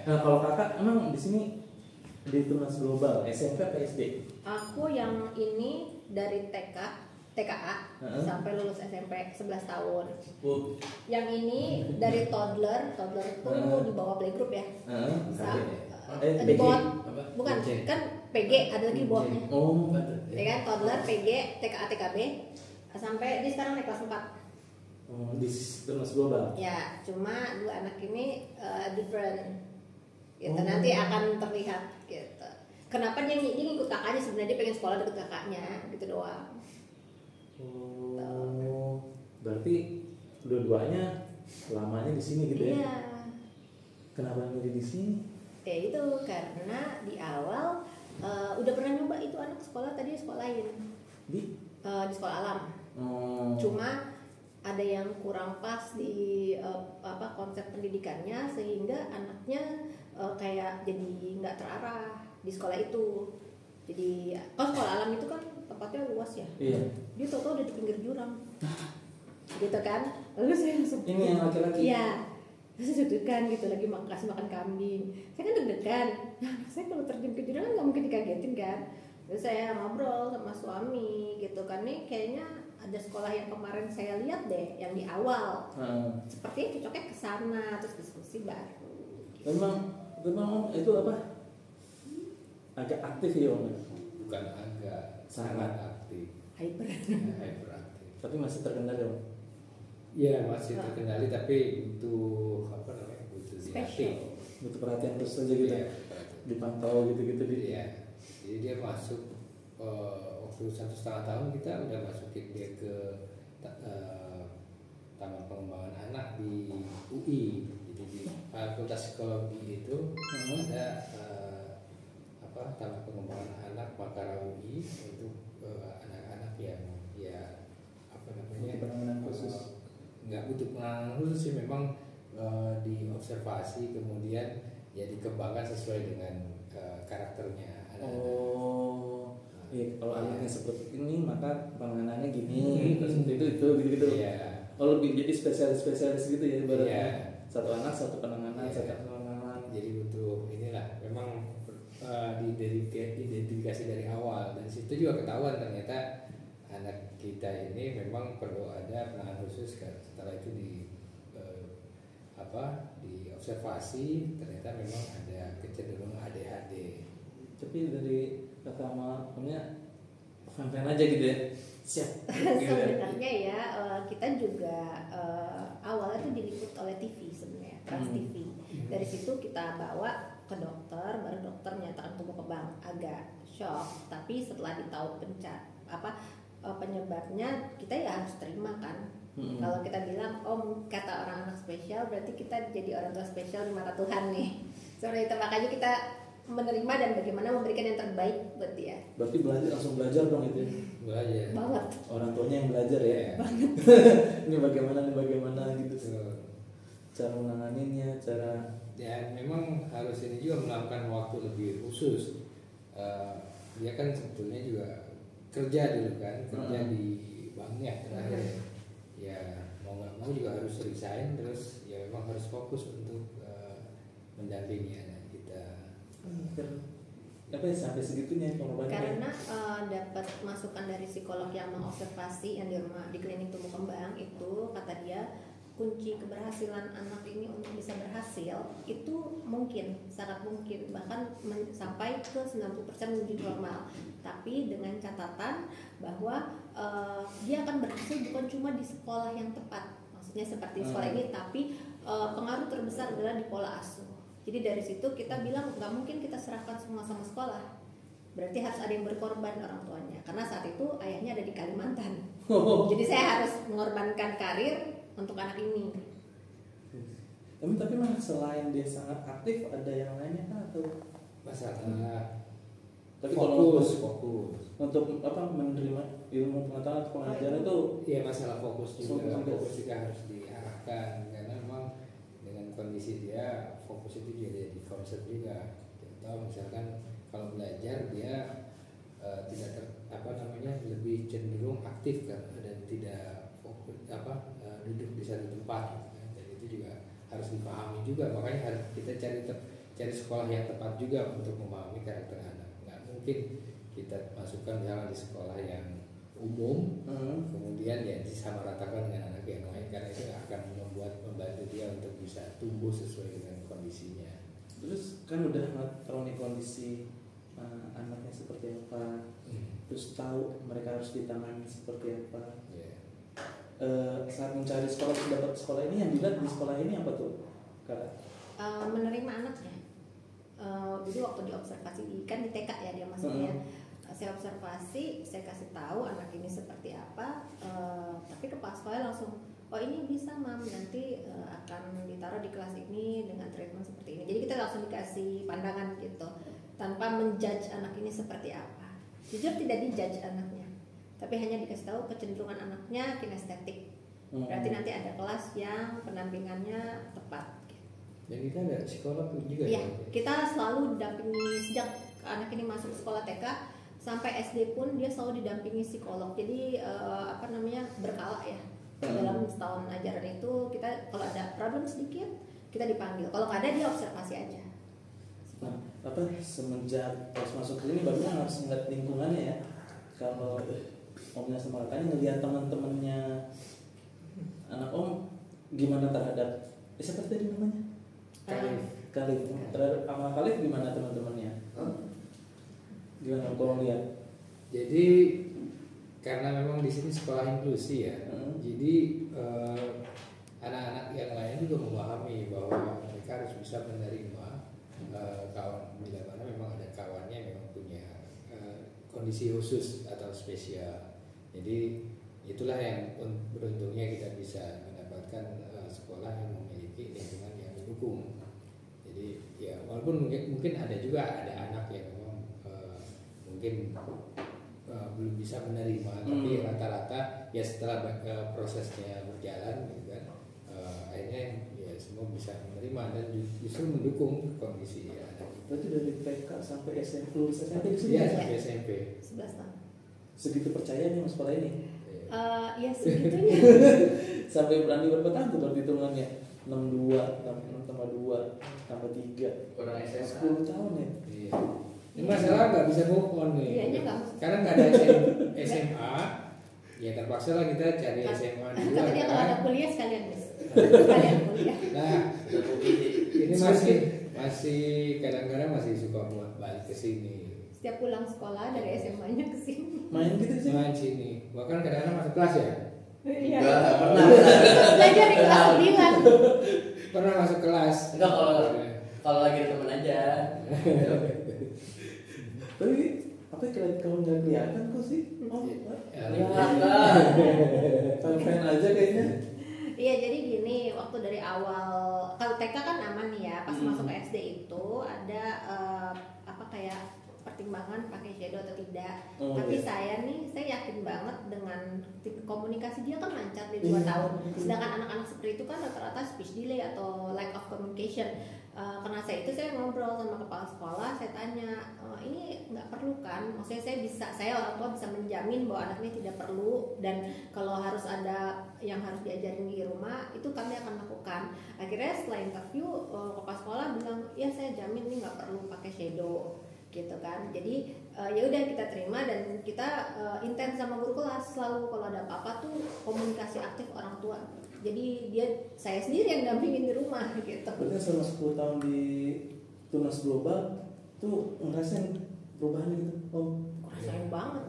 Nah kalau kakak emang di sini di Tunas Global SMP atau SD? Aku yang ini dari TKA sampai lulus SMP 11 tahun. Yang ini dari toddler itu di bawah playgroup ya. Di bawah bukan kan PG ada lagi di bawahnya. Ya kan toddler, PG, TKA, TKB sampai di sekarang naik kelas 4. Di Tunas Global. Ya, cuma dua anak ini different. Gitu. Nanti akan terlihat gitu. Kenapa dia ngikut kakaknya, sebenarnya dia pengen sekolah deket kakaknya gitu doang. Berarti dua-duanya lamanya di sini gitu ya? Iya. Kenapa milih di sini? Ya itu karena di awal udah pernah nyoba itu anak sekolah tadi sekolah lain di sekolah alam. Cuma ada yang kurang pas di konsep pendidikannya sehingga anaknya kayak jadi nggak terarah di sekolah itu. Jadi kalau sekolah alam itu kan tempatnya luas ya. Iya. Dia tau-tau udah di pinggir jurang. Gitu kan. Lalu saya langsung ini yang laki-laki. Iya. Terus deg-degan gitu lagi kasih makan kambing. Saya kan deg-degan. Nah, saya kalau terjun ke jurang kan nggak mungkin dikagetin kan. Terus saya ngobrol sama suami gitu kan, nih kayaknya ada sekolah yang kemarin saya lihat deh yang di awal. Sepertinya cocoknya ke sana, terus diskusi baru. Memang itu apa? Agak aktif ya Om? Bukan agak, sangat aktif. Hyperaktif. Tapi masih terkendali Om? Iya masih terkendali tapi butuh special. Butuh perhatian terus saja gitu. Ya, dipantau gitu-gitu dia. Jadi dia masuk waktu 1,5 tahun kita udah masukin dia ke Taman Pengembangan Anak di UI. Jadi di Fakultas Psikologi itu ada Taman Pengembangan Anak Makara UI untuk anak-anak yang penanganan khusus. Nggak butuh penanganan khusus sih, memang diobservasi kemudian ya dikembangkan sesuai dengan karakternya anak-anak. Iya, kalau anaknya seperti ini maka penanganannya gini, terus itu gitu. Iya. Lebih jadi spesialis gitu ya ibaratnya. Iya. Satu anak satu penanganan, satu penanganan. Jadi butuh inilah memang diidentifikasi dari awal, dan situ juga ketahuan ternyata anak kita ini memang perlu ada penanganan khusus kan. Setelah itu diobservasi ternyata memang ada kecenderungan ADHD. Tapi dari pertama punya fan aja gitu ya, siap. Sebenarnya ya kita juga awalnya tuh diliput oleh TV sebenarnya, Trans TV. Dari situ kita bawa ke dokter, baru dokter menyatakan tumbuh kembang. Agak shock, tapi setelah ditahu penyebabnya kita ya harus terima kan. Kalau kita bilang kata orang anak spesial, berarti kita jadi orang tua spesial di mata Tuhan nih. Seperti itu, makanya kita menerima dan bagaimana memberikan yang terbaik buat dia. Berarti langsung belajar dong itu. Belajar. Banget. Orang tuanya yang belajar ya. Banget. Ini bagaimana gitu. Cara menanganinya, cara. Ya memang harus ini juga melakukan waktu lebih khusus. Dia kan sebetulnya juga kerja dulu kan, kerja di banknya terakhir. Ya mau nggak mau juga harus resign, terus ya memang harus fokus untuk mendampingi anak kita. Apa ya sampai segitunya pengorbanannya? Karena dapat masukan dari psikolog yang mengobservasi yang di rumah di klinik tumbuh kembang itu, kata dia kunci keberhasilan anak ini untuk bisa berhasil itu sangat mungkin bahkan sampai ke 90% menuju normal, tapi dengan catatan bahwa dia akan berhasil bukan cuma di sekolah yang tepat, maksudnya seperti sekolah ini, tapi pengaruh terbesar adalah di pola asuh. Jadi dari situ kita bilang nggak mungkin kita serahkan semua sama sekolah, berarti harus ada yang berkorban orang tuanya, karena saat itu ayahnya ada di Kalimantan. Jadi saya harus mengorbankan karir untuk anak ini. Tapi memang selain dia sangat aktif, ada yang lainnya kan atau masalah tapi fokus untuk menerima ilmu pengetahuan atau pengajaran itu ya masalah fokus juga harus diarahkan, karena memang dengan kondisi dia fokus itu jadi konsep juga. Contoh misalkan kalau belajar dia lebih cenderung aktif kan, dan tidak fokus duduk di satu tempat, dan itu juga harus dipahami juga. Makanya harus kita cari sekolah yang tepat juga untuk memahami karakter anak. Nggak mungkin kita masukkan misalnya di sekolah yang umum, kemudian ya disamaratakan dengan anak yang lain, karena itu akan membantu dia untuk bisa tumbuh sesuai dengan kondisinya. Terus kan udah tahu nih kondisi anaknya seperti apa, terus tahu mereka harus ditangani seperti apa. Saat mencari sekolah, dapat sekolah ini, yang dilihat di sekolah ini apa tuh, Kak? Menerima anaknya. Jadi waktu diobservasi kan di TK ya dia masuknya. Saya observasi, saya kasih tahu anak ini seperti apa, tapi kepala sekolah langsung, oh ini bisa mam, nanti akan ditaruh di kelas ini dengan treatment seperti ini. Jadi kita langsung dikasih pandangan gitu, tanpa menjudge anak ini seperti apa. Jujur tidak dijudge anaknya, tapi hanya dikasih tahu kecenderungan anaknya kinestetik. Berarti nanti ada kelas yang pendampingannya tepat. Dan kita ada psikolog juga ya? Kita selalu dampingi sejak anak ini masuk sekolah TK sampai SD pun dia selalu didampingi psikolog. Jadi berkala ya. Dalam setahun ajaran itu kita kalau ada problem sedikit kita dipanggil. Kalau nggak ada dia observasi aja. Nah, semenjak pas masuk ini baru harus ngeliat lingkungannya ya. Kalau omnya sama kakaknya ngelihat teman-temannya anak om gimana terhadap siapa tadi namanya? Khalif. Terhadap sama Khalif gimana teman-temannya? Gimana kalau lihat? Jadi karena memang di sini sekolah inklusi ya, jadi anak-anak yang lain juga memahami bahwa mereka harus bisa menerima kawan, bila mana memang ada kawannya memang punya kondisi khusus atau spesial. Jadi itulah yang beruntungnya kita bisa mendapatkan sekolah yang memiliki lingkungan yang mendukung. Jadi ya walaupun mungkin ada juga ada anak yang memang mungkin belum bisa menerima, tapi rata-rata ya setelah prosesnya berjalan gitu kan, akhirnya ya semua bisa menerima dan justru mendukung kondisi ya. Berarti dari TK sampai SMP, lulus SMP di sini? Iya, sampai SMP. 11 tahun. Segitu percaya nih mas sekolah ini? Ya segitunya. Sampai berani berapa tahun tuh perhitungannya? 62 tambah 2 tambah 3 orang SMA 10 tahun ya? Iya. Ini masalah nggak bisa move on nih. Iya, Karena nggak ada SMA, ya terpaksa lah kita cari SMA dulu. Tapi dia kalau ada kuliah sekalian guys. Sekalian kuliah. Nah, ini masih kadang-kadang masih suka buat balik ke sini. Setiap pulang sekolah dari SMA-nya ke sini. Main gitu sih? Main sini. Bahkan kadang-kadang masuk kelas ya. Iya. Enggak pernah. Belajar di kelas 9. Pernah masuk kelas. Enggak, kalau lagi ada temen aja. Tapi apa kalau nggak kelihatan kok sih? Oh, fan aja kayaknya. Iya, jadi gini, waktu dari awal kalau TK kan aman nih ya, pas masuk ke SD itu ada kayak pertimbangan pakai shadow atau tidak. Tapi saya yakin banget dengan komunikasi dia kan lancar di 2 tahun. Sedangkan anak-anak seperti itu kan rata-rata speech delay atau lack of communication. Karena saya ngobrol sama kepala sekolah, saya tanya, ini nggak perlu kan? Maksudnya saya orang tua bisa menjamin bahwa anak ini tidak perlu, dan kalau harus ada yang harus diajarin di rumah itu kami akan lakukan. Akhirnya setelah interview kepala sekolah bilang, ya saya jamin ini nggak perlu pakai shadow gitu kan. Jadi ya udah kita terima dan kita intens sama guru kelas, selalu kalau ada apa-apa tuh komunikasi aktif orang tua. Jadi saya sendiri yang dampingin di rumah gitu. Berarti selama 10 tahun di Tunas Global tuh ngerasain perubahan gitu? Oh, ngerasain banget.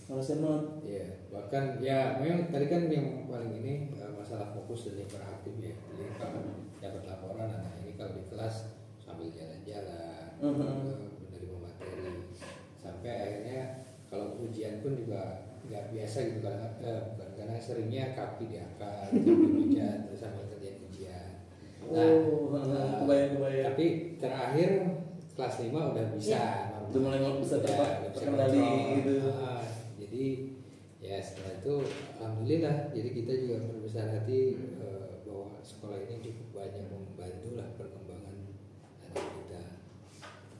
Ngerasain banget. Iya, bahkan ya memang tadi kan yang paling ini masalah fokus dan interaktif ya. Jadi kalau dapat laporan anak ini kalau di kelas sambil jalan-jalan, menerima materi, sampai akhirnya kalau ujian pun juga nggak biasa gitu karena seringnya kaki diangkat, meja terus sambil kerjain ujian. Kebayang. Tapi terakhir kelas 5 udah bisa. Udah mulai bisa terkendali gitu. Jadi ya setelah itu alhamdulillah. Jadi kita juga berbesar hati bahwa sekolah ini cukup banyak membantu lah perkembangan anak kita.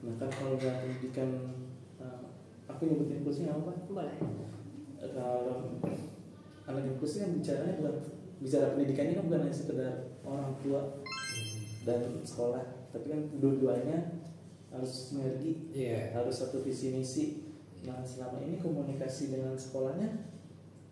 Nah kan kalau pendidikan aku nyebutin inklusi apa? Boleh. Kalau anak inklusi kan bicara pendidikannya kan bukan hanya sekedar orang tua dan sekolah, tapi kan dua-duanya harus sinergi, Iya. harus satu visi misi. Nah selama ini komunikasi dengan sekolahnya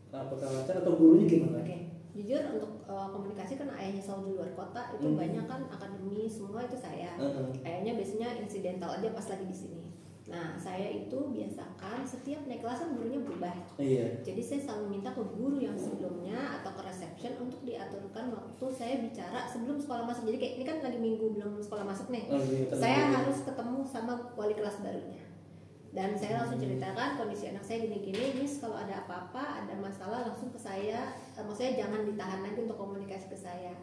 apakah lancar atau gurunya gimana? Oke, jujur untuk komunikasi kan ayahnya selalu di luar kota, itu banyak kan akademi semua itu saya. Ayahnya biasanya insidental aja pas lagi di sini. Nah, saya itu biasakan setiap naik kelas kan gurunya berubah. Iya. Jadi saya selalu minta ke guru yang sebelumnya atau ke reception untuk diaturkan waktu saya bicara sebelum sekolah masuk. Jadi kayak ini kan lagi minggu belum sekolah masuk nih. Saya harus ketemu sama wali kelas barunya. Dan saya langsung ceritakan kondisi anak saya gini-gini, Miss kalau ada apa-apa, ada masalah langsung ke saya. Maksudnya jangan ditahan lagi untuk komunikasi ke saya.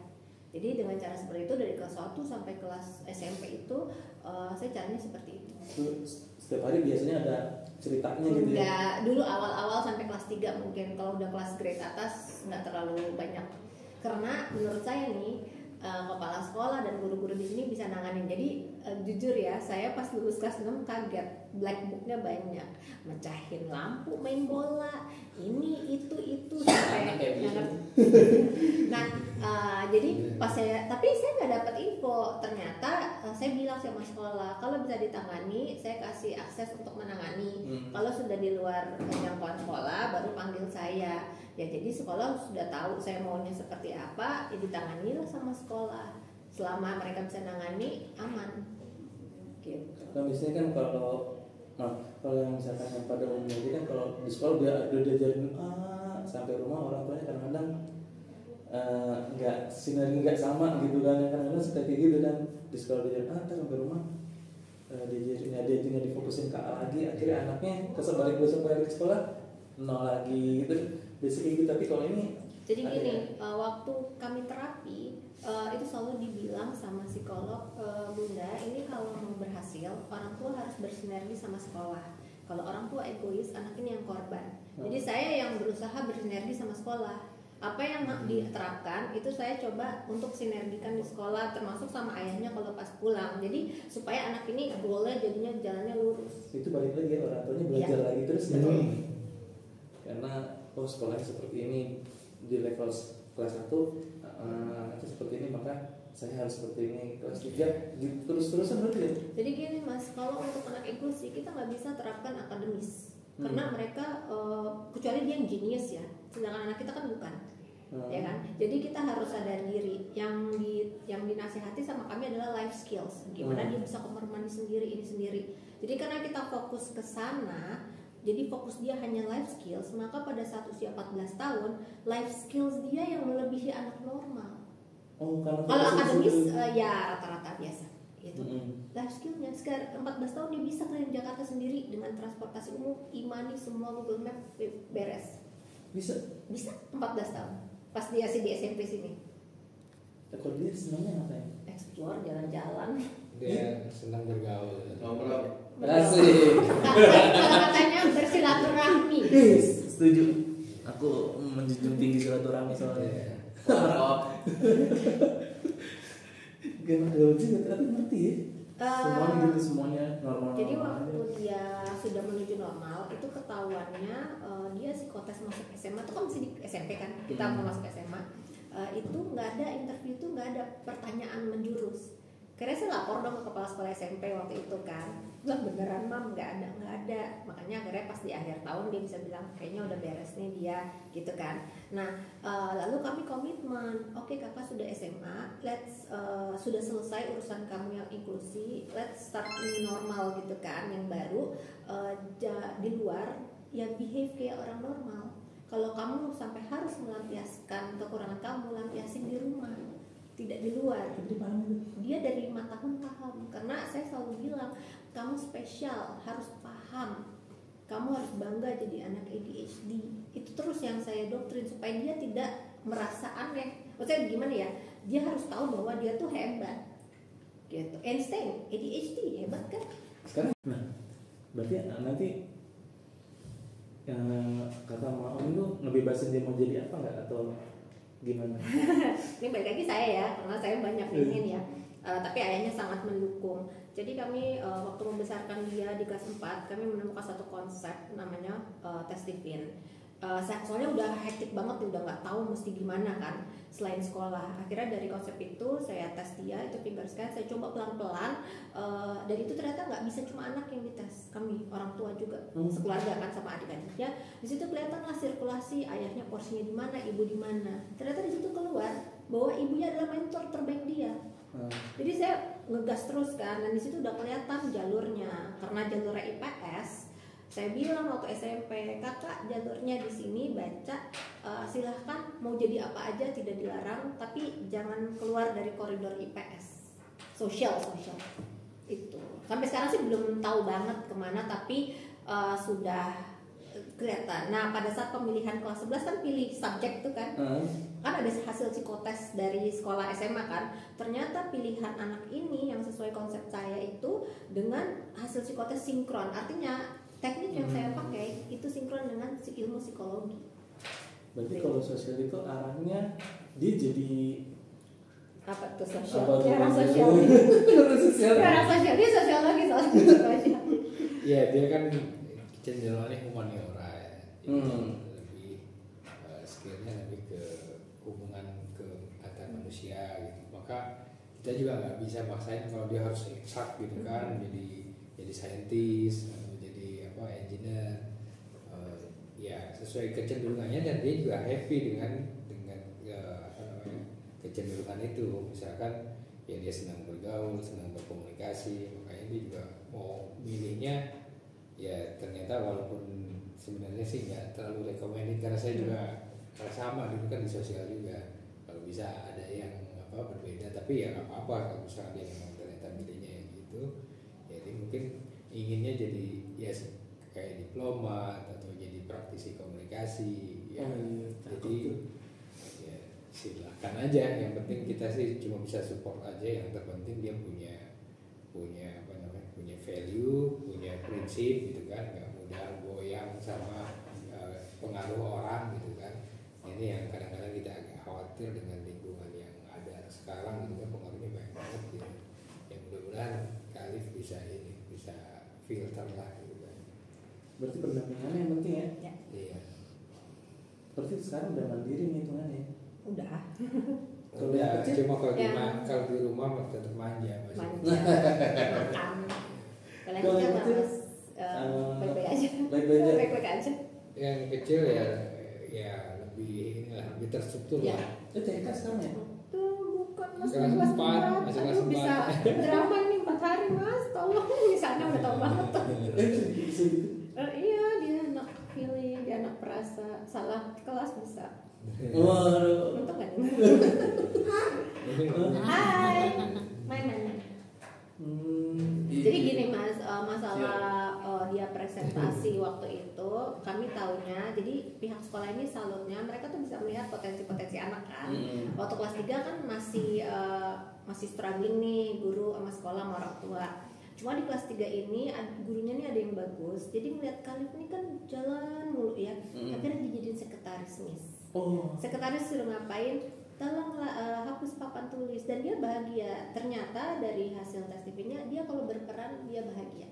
Jadi dengan cara seperti itu dari kelas 1 sampai kelas SMP itu saya caranya seperti itu. Setiap hari biasanya ada ceritanya gitu ya? Enggak, dulu awal-awal sampai kelas 3 mungkin, kalau udah kelas grade atas nggak terlalu banyak. Karena menurut saya nih kepala sekolah dan guru-guru di sini bisa nanganin. Jadi jujur ya, saya pas lulus kelas 6 kaget, black booknya banyak, mecahin lampu, main bola, ini itu sampai nah jadi pas tapi saya nggak dapat info. Ternyata saya bilang sama sekolah kalau bisa ditangani saya kasih akses untuk menangani. Kalau sudah di luar jangkauan sekolah baru panggil saya. Ya jadi sekolah sudah tahu saya maunya seperti apa, ya ditangani lah sama sekolah. Selama mereka bisa nangani aman. Gitu. Nah biasanya kan kalau yang misalkan yang pada umumnya itu kan kalau di sekolah udah diajarin sampai rumah orang tuanya kadang-kadang nggak sinergi nggak sama gitu kan, kadang-kadang suka kayak gitu kan, di sekolah diajarin sampai rumah diajarin nggak difokusin ke A lagi, akhirnya anaknya balik ke sekolah nol lagi gitu biasanya gitu. Tapi kalau ini jadi gini, waktu kami terapi itu selalu dibilang sama psikolog, Bunda ini kalau mau berhasil orang tua harus bersinergi sama sekolah. Kalau orang tua egois, anak ini yang korban. Jadi saya yang berusaha bersinergi sama sekolah. Apa yang diterapkan itu saya coba untuk sinergikan di sekolah, termasuk sama ayahnya kalau pas pulang. Jadi supaya anak ini goalnya jadinya jalannya lurus. Itu balik lagi ya, orang tuanya belajar lagi terus ya. Karena sekolahnya seperti ini di level kelas 1 itu seperti ini, maka saya harus seperti ini kelas 3 gitu, terus-terusan berarti ya. Jadi gini Mas, kalau untuk anak inklusi kita nggak bisa terapkan akademis karena mereka kecuali dia yang jenius ya, sedangkan anak kita kan bukan. Ya kan, jadi kita harus sadar diri. Yang dinasihati sama kami adalah life skills, gimana dia bisa kamar mandi sendiri, ini sendiri. Jadi karena kita fokus ke sana, jadi fokus dia hanya life skills, maka pada saat usia 14 tahun life skills dia yang melebihi anak normal. Kalau akademis ya rata-rata biasa gitu. Life skillnya sekarang 14 tahun dia bisa keliling Jakarta sendiri dengan transportasi umum, e-money, semua Google Map beres. Bisa 14 tahun. Pas dia di SMP sini. Kalau dia senangnya ngapain? Explore, jalan-jalan. Dia senang bergaul. Asik. Kalau katanya bersilaturahmi. Setuju. Aku menjunjung tinggi silaturahmi soalnya. Gimana kalau sih ternyata ngerti ya? Semuanya gitu, semuanya normal. Jadi waktu dia sudah menuju normal itu ketahuannya dia psikotes masuk SMA itu kan masih di SMP kan, kita mau masuk SMA itu nggak ada interview, itu nggak ada pertanyaan menjurus. Karena saya lapor dong ke kepala sekolah SMP waktu itu kan, bilang beneran mam nggak ada. Makanya akhirnya pas di akhir tahun dia bisa bilang kayaknya udah beres nih dia gitu kan. Nah lalu kami komitmen, oke kakak sudah SMA, let's sudah selesai urusan kamu yang inklusi, let's start new normal gitu kan, yang baru di luar ya behave kayak orang normal. Kalau kamu sampai harus melampiaskan kekurangan kamu, lampiasin di rumah, tidak di luar. Dia dari 5 tahun paham, karena saya selalu bilang kamu spesial, harus paham, kamu harus bangga jadi anak ADHD. Itu terus yang saya doktrin supaya dia tidak merasa aneh. Maksudnya gimana ya, dia harus tahu bahwa dia tuh hebat gitu. Einstein ADHD hebat kan sekarang. Nah berarti nanti kata Om itu ngebebasin dia mau jadi apa nggak atau gimana? Ini balik lagi saya ya, karena saya banyak ingin ya. Tapi ayahnya sangat mendukung. Jadi kami waktu membesarkan dia di kelas 4, kami menemukan satu konsep namanya testifin. soalnya udah hektik banget nih, udah nggak tahu mesti gimana kan selain sekolah. Akhirnya dari konsep itu saya tes dia itu finger scan, saya coba pelan-pelan, dan itu ternyata nggak bisa cuma anak yang dites, kami orang tua juga sekeluarga kan sama adik-adiknya. Di situ kelihatan lah sirkulasi ayahnya porsinya di mana, ibu di mana. Ternyata di situ keluar bahwa ibunya adalah mentor terbaik dia. Jadi saya ngegas terus kan, dan di situ udah kelihatan jalurnya. Karena jalurnya IPS, saya bilang waktu SMP, kakak jalurnya di sini baca, silahkan mau jadi apa aja tidak dilarang, tapi jangan keluar dari koridor IPS. Sosial itu. Sampai sekarang sih belum tahu banget kemana, tapi sudah kelihatan. Nah pada saat pemilihan kelas 11 kan pilih subjek tuh kan, kan ada hasil psikotes dari sekolah SMA kan. Ternyata pilihan anak ini yang sesuai konsep saya itu dengan hasil psikotes sinkron, artinya teknik yang saya pakai itu sinkron dengan ilmu psikologi. Berarti kalau sosial itu arahnya dia jadi apa tuh sosial? Apa tuh? Orang sosial. Orang sosial, dia sosiologi soalnya. Iya, dia kan cenderungnya humaniora ya. Lebih skillnya lebih ke hubungan ke antar manusia gitu. Maka kita juga nggak bisa maksain kalau dia harus eksak gitu kan, jadi saintis, engineer, ya sesuai kecenderungannya, dan dia juga happy dengan kecenderungan itu. Misalkan ya dia senang bergaul, senang berkomunikasi, makanya dia juga mau milihnya. Ya ternyata walaupun sebenarnya sih nggak terlalu recommended, karena saya juga sama dulu kan di sosial juga. Kalau bisa ada yang berbeda, tapi ya nggak apa-apa kalau misalnya dia memang ternyata milihnya yang gitu. Jadi mungkin inginnya jadi ya kayak diplomat atau jadi praktisi komunikasi ya. Jadi ya silahkan aja, yang penting kita sih cuma bisa support aja. Yang terpenting dia punya value, punya prinsip gitu kan, nggak mudah goyang sama pengaruh orang gitu kan. Ini yang kadang-kadang kita agak khawatir dengan lingkungan yang ada sekarang gitu kan, pengaruhnya banyak banget gitu. Ya mudah-mudahan Khalif bisa filter lah gitu kan. Berarti pendampingannya yang penting ya? Iya. Berarti sekarang udah mandiri nih hitungannya? Udah. Kalau yang kecil? Cuma kalau di rumah tetap manja masih. Makan. Kalau yang kecil baik-baik aja. Yang kecil ya lebih terstruktur ya. lah. Itu TK sekarang ya? Bukan mas, kelas 4, masih kelas 4. Bisa drama ini 4 hari mas, tolong. Misalnya udah tahu banget tuh. Bisa gitu? Iya, dia anak feeling, dia anak perasa, salah kelas bisa. Waduh. Untung gak nih. Hai, main. Jadi gini mas, masalah dia presentasi waktu itu kami taunya, jadi pihak sekolah ini salutnya mereka tuh bisa melihat potensi-potensi anak kan. Waktu kelas 3 kan masih struggling nih guru sama sekolah sama orang tua. Cuma di kelas 3 ini gurunya nih ada yang bagus, jadi melihat Khalif ini kan jalan mulu ya, akhirnya dijadiin sekretaris miss. Sekretaris suruh ngapain? Tolonglah hapus papan tulis, dan dia bahagia. Ternyata dari hasil tes TV-nya dia kalau berperan dia bahagia,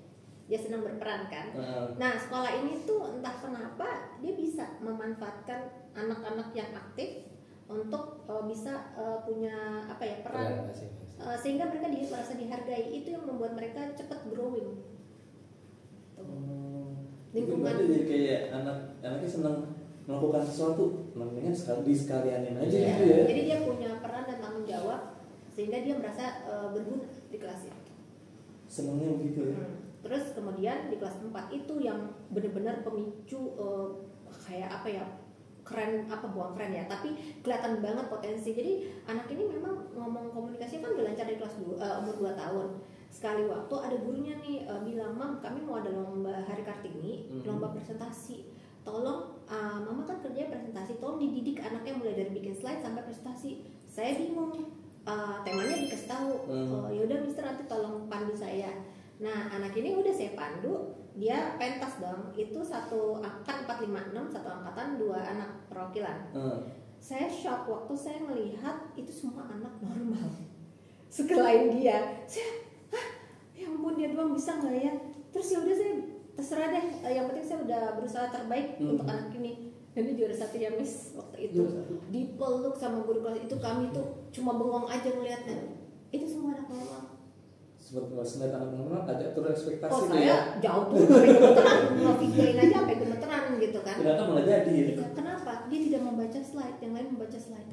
dia senang berperan kan. Nah sekolah ini tuh entah kenapa dia bisa memanfaatkan anak-anak yang aktif untuk bisa punya peran, sehingga mereka merasa dihargai. Itu yang membuat mereka cepat growing. Lingkungan jadi kayak anaknya senang melakukan sesuatu, namanya sekalianin aja gitu ya. Jadi dia punya peran dan tanggung jawab, sehingga dia merasa berguna di kelas itu. Senangnya begitu ya. Terus kemudian di kelas 4 itu yang benar-benar pemicu keren, bukan keren ya, tapi kelihatan banget potensi. Jadi anak ini memang ngomong komunikasi kan udah lancar dari kelas 2, umur 2 tahun. Sekali waktu ada gurunya nih bilang, "Mam, kami mau ada lomba Hari Kartini, lomba presentasi. Tolong, mama kan kerjanya presentasi, tolong dididik anaknya mulai dari bikin slide sampai presentasi." Saya bingung, temanya dikasih tahu. Yaudah mister, nanti tolong pandu saya. Nah anak ini udah saya pandu, dia pentas dong. Itu satu angkatan 456, satu angkatan 2 anak perwakilan. Saya shock waktu saya melihat itu semua anak normal. Sekelain dia, ya ampun dia doang bisa nggak ya? Terus ya udah saya terserah deh, yang penting saya udah berusaha terbaik untuk anak ini. Dan dia juara 1 ya Miss waktu itu. Juara 1. Dipeluk sama guru kelas itu, kami tuh cuma bengong aja ngeliatnya. Itu semua anak mama. Seperti ngeliat anak mama agak turun ekspektasi Oh tuh saya jauh tuh sampai gemeteran, ngevideoin aja sampai gemeteran gitu kan. Ternyata malah jadi gitu. Iya, kenapa? Dia tidak membaca slide, yang lain membaca slide.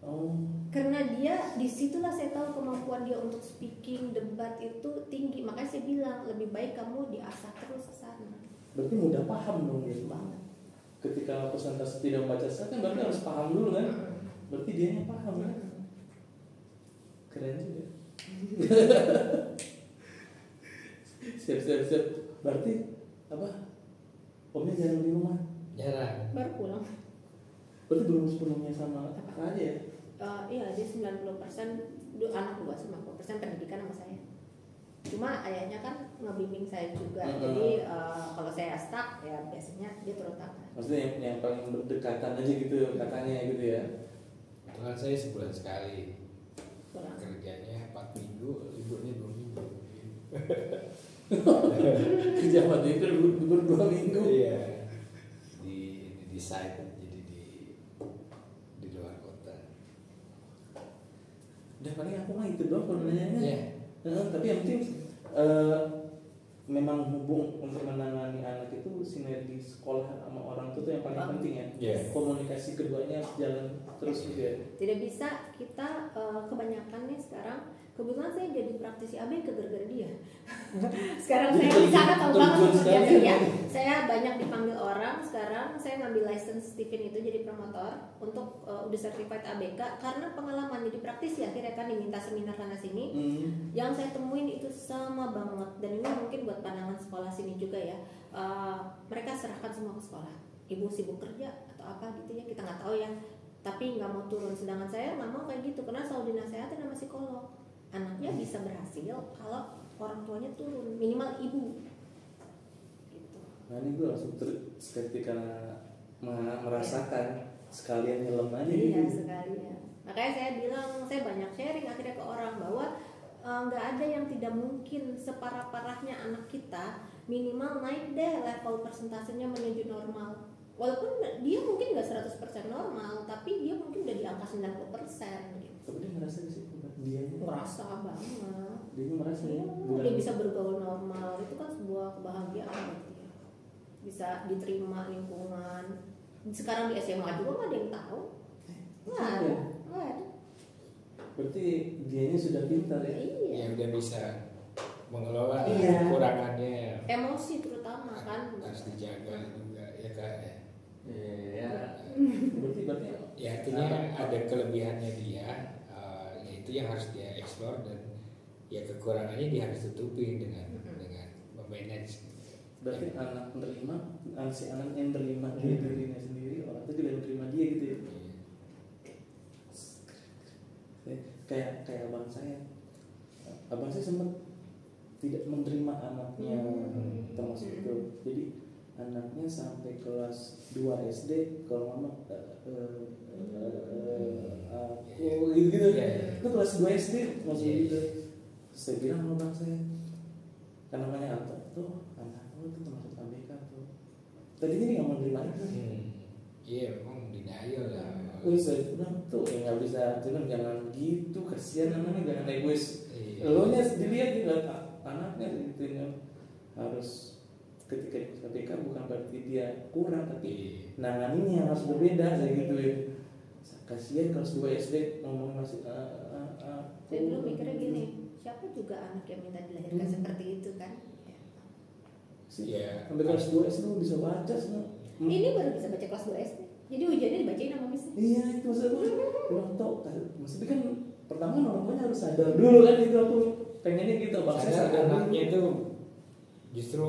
Oh, Karena dia disitulah saya tahu kemampuan dia untuk speaking, debat itu tinggi. Makanya saya bilang lebih baik kamu diasah terus ke sana. berarti mudah paham dong gitu. Banget. Ketika presentasi tidak membaca slide kan berarti harus paham dulu kan. Berarti dia yang paham kan. Keren juga. Siap. Berarti apa? Omnya jarang di rumah. Jarang. Baru pulang. Berarti belum sepenuhnya sama kakak aja ya? Iya dia 90% anak gua 90% pendidikan sama saya. Cuma ayahnya kan ngebimbing saya juga. Jadi kalau saya stuck ya biasanya dia turun tangan. Maksudnya yang paling berdekatan aja gitu katanya gitu ya? Kebetulan saya sebulan sekali. Pulang. Kerjanya 4 minggu, liburnya 2 minggu. Kerja waktu itu libur 2 minggu. Iya. Di site, jadi di luar kota. Udah paling aku mah itu doang pertanyaannya. Iya. Tapi yang penting memang hubung untuk menangani anak itu sinergi sekolah sama orang itu tuh yang paling penting ya. Iya. Komunikasi keduanya harus jalan terus gitu ya. Tidak bisa kita kebanyakan nih sekarang. Kebetulan saya jadi praktisi AB gara-gara dia. Sekarang Jadi saya di sana tahu banget terjun pekerjaan sekali dia. ya. Saya banyak dipanggil orang. Sekarang saya ngambil license Stephen itu jadi promotor untuk udah certified ABK karena pengalaman jadi praktisi akhirnya kan diminta seminar sana sini. Yang saya temuin itu sama banget dan ini mungkin buat pandangan sekolah sini juga ya. Mereka serahkan semua ke sekolah. Ibu sibuk kerja atau apa gitu ya kita nggak tahu ya. Tapi nggak mau turun. Sedangkan saya nggak mau kayak gitu karena selalu dinasehatin sama psikolog. Anaknya bisa berhasil kalau orang tuanya turun, minimal ibu. Gitu. Nah ini gue langsung ketika merasakan sekalian nyelam aja Iya gitu. sekali ya. Makanya saya bilang saya banyak sharing akhirnya ke orang bahwa nggak ada yang tidak mungkin separah-parahnya anak kita minimal naik deh level persentasenya menuju normal. Walaupun dia mungkin nggak 100% normal, tapi dia mungkin udah di angka 90% gitu. Tapi dia ngerasa di situ dia Ngerasa banget. dia merasa Iya, ya. dia bisa bergaul normal itu kan sebuah kebahagiaan berarti ya. Bisa diterima lingkungan. Sekarang di SMA juga nggak ada yang tahu. Nggak ada. Berarti dianya sudah pintar ya. Iya. Yang udah bisa mengelola Iya. kekurangannya. Emosi terutama kan. Harus dijaga juga ya kak. Iya. Berarti Ya artinya ada kelebihannya dia, yaitu yang harus dia explore dan ya kekurangannya dia harus tutupin dengan memanage. berarti anak menerima, si anak yang menerima dirinya sendiri, orang itu juga menerima dia gitu ya. Kayak abang saya sempat tidak menerima anaknya termasuk itu. Jadi anaknya sampai kelas 2 SD kalau mama aku gitu. Itu kelas 2 SD masuk gitu. Saya bilang sama bang saya, kan namanya Anto, tuh anak lu tuh termasuk ABK tuh. Tadinya dia nggak mau menerima itu. Iya memang denial lah. Terus saya bilang tuh ya nggak bisa, jangan gitu, kasihan anaknya, jangan egois. Iya. Lo nya dilihat juga anaknya gitu kan, harus ketika KPK bukan berarti dia kurang, tapi nanganinya harus berbeda kayak gitu ya. Kasihan kelas 2 SD ngomong masih Saya dulu mikirnya gini, siapa juga anak yang minta dilahirkan seperti itu kan? Iya. Sampai kelas 2 SD bisa baca semua. Ini baru bisa baca kelas 2 SD. Jadi ujiannya dibacain sama miss. Iya itu maksudnya orang tahu kan, maksudnya kan pertama orang tuanya harus sadar dulu kan, itu aku pengennya gitu bang. Sadar anaknya itu justru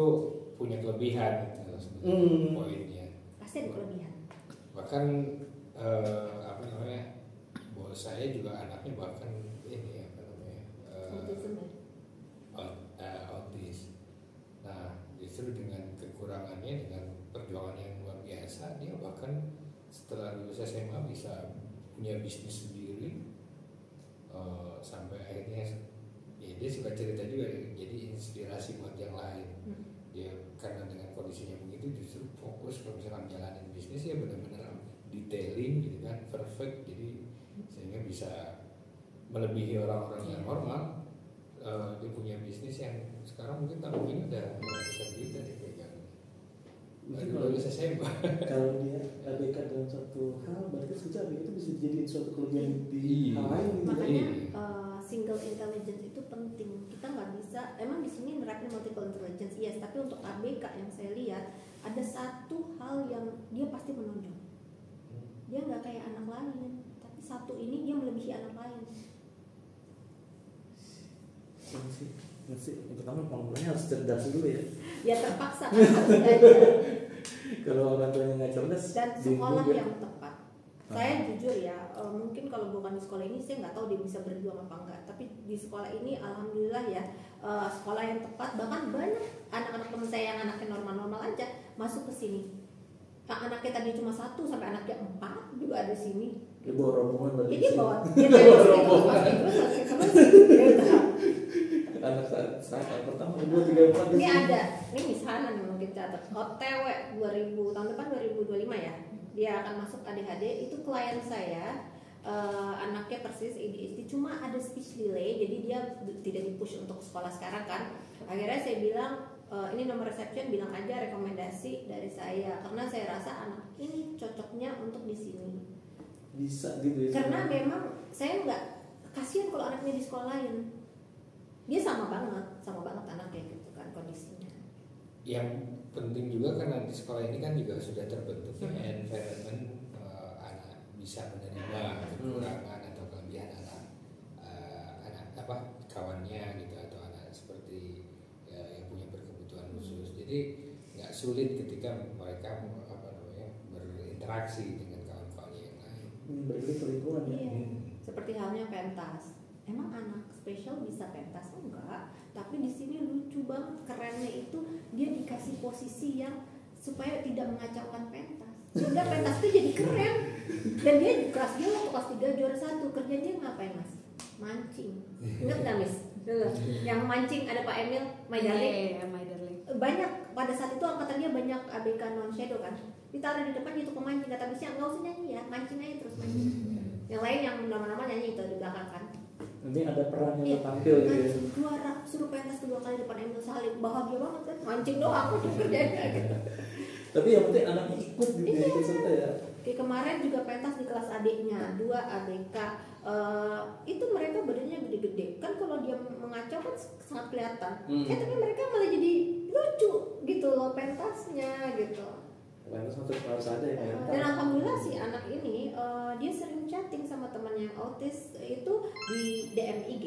punya kelebihan gitu sebenarnya poinnya. Pasti ada kelebihan. Bahkan apa namanya, bos saya juga anaknya bahkan ini apa namanya Autism ya? autis. Nah justru dengan kekurangannya, dengan perjuangan yang luar biasa, dia bahkan setelah lulus SMA bisa punya bisnis sendiri, sampai akhirnya ya dia suka cerita juga jadi inspirasi buat yang lain. dia karena dengan kondisinya begitu justru fokus kalau misalkan jalanin bisnis ya benar-benar detailing gitu kan, perfect, jadi sehingga bisa melebihi orang-orang yang normal. Dia punya bisnis yang sekarang mungkin tahun ini udah ratusan juta dipegang. Mungkin Baru lulus SMA. kalau dia ABK dalam satu hal, berarti sebenarnya ABK itu bisa dijadiin suatu kelebihan di Iya. hal lain gitu. Makanya single intelligence itu penting. Kita nggak bisa, emang di sini nerapin multiple intelligence, yes. Tapi untuk ABK yang saya lihat ada satu hal yang dia pasti menonjol. Dia nggak kayak anak lain, tapi satu ini dia melebihi anak lain. Masih yang pertama penggunaannya harus cerdas dulu ya. Ya terpaksa kan harus belajar Kalau orang tuanya nggak cerdas dan dia sekolah juga. yang tepat. Saya jujur ya, mungkin kalau bukan di sekolah ini saya nggak tahu dia bisa berjuang apa enggak. Tapi di sekolah ini alhamdulillah ya, sekolah yang tepat. Bahkan banyak anak-anak teman saya yang anaknya normal-normal aja masuk ke sini. Anaknya tadi cuma 1 sampai anaknya 4 juga ada di sini. Dia bawa rombongan berarti. Jadi sih. bawa dia terus gitu. Anak saat pertama 2, 3, 4 Ini ada, ini misalnya nih mungkin catat OTW 2000 tahun depan 2025 ya. Dia akan masuk ADHD. Itu klien saya, anaknya persis ADHD, cuma ada speech delay, jadi dia tidak dipush untuk sekolah sekarang kan. Akhirnya saya bilang, ini nomor reception, bilang aja rekomendasi dari saya karena saya rasa anak ini cocoknya untuk di sini. Bisa gitu ya. Karena memang saya nggak kasihan kalau anaknya di sekolah lain. Dia sama banget anaknya gitu kan kondisinya. Yang penting juga karena di sekolah ini kan juga sudah terbentuknya environment anak bisa menerima kekurangan atau kelebihan anak apa kawannya gitu, atau anak seperti yang punya berkebutuhan khusus. Jadi nggak sulit ketika mereka berinteraksi dengan kawan-kawannya yang lain. Berarti ke lingkungan ya. Iya. Seperti halnya pentas. Emang anak spesial bisa pentas? Enggak. Tapi di sini lucu banget, kerennya itu dia dikasih posisi yang supaya tidak mengacaukan pentas. Sehingga pentas itu jadi keren. Dan dia di kelas dia waktu kelas 3 juara 1, kerjanya dia ngapain mas? Mancing. Ingat nggak Miss? Dulu. Yang mancing ada Pak Emil, My Darling. Iya, My Darling. Banyak pada saat itu angkatan dia banyak ABK non shadow kan. Ditaruh di depan itu pemancing, kata Miss nggak usah nyanyi ya, mancing aja terus mancing. Yang lain yang nama-nama nyanyi itu di belakang kan. Nanti ada peran yang Iya, tampil gitu ya. mancing juara, suruh pentas 2 kali depan Emil Salim, bahagia banget kan, mancing doang aku tuh kerjanya gitu. Tapi yang penting anaknya ikut gitu ya, Iya. ikut serta ya. Kayak kemarin juga pentas di kelas adiknya, 2 ABK. Itu mereka badannya gede-gede. Kan kalau dia mengacau kan sangat kelihatan. Tapi mereka malah jadi lucu gitu loh pentasnya gitu. Lantas harus ada ya. Dan alhamdulillah si anak ini dia sering chatting sama temannya yang autis itu di DM IG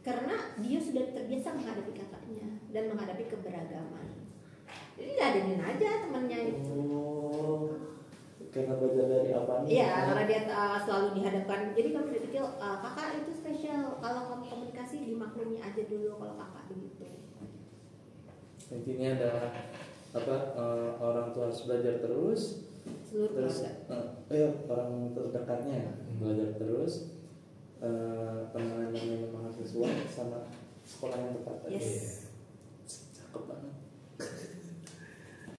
karena dia sudah terbiasa menghadapi kakaknya dan menghadapi keberagaman. Jadi ladenin aja temannya itu. Oh, karena belajar dari apa nih? Iya, karena dia selalu dihadapkan. Jadi kamu dari kecil, kakak itu spesial. Kalau kamu komunikasi dimaklumi aja dulu kalau kakak begitu. Intinya adalah apa? Orang tua harus belajar terus. Seluruh Terus keluarga. orang terdekatnya belajar terus. Penanganan yang memang harus sesuai sama sekolah yang tepat. Yes. Cakep banget.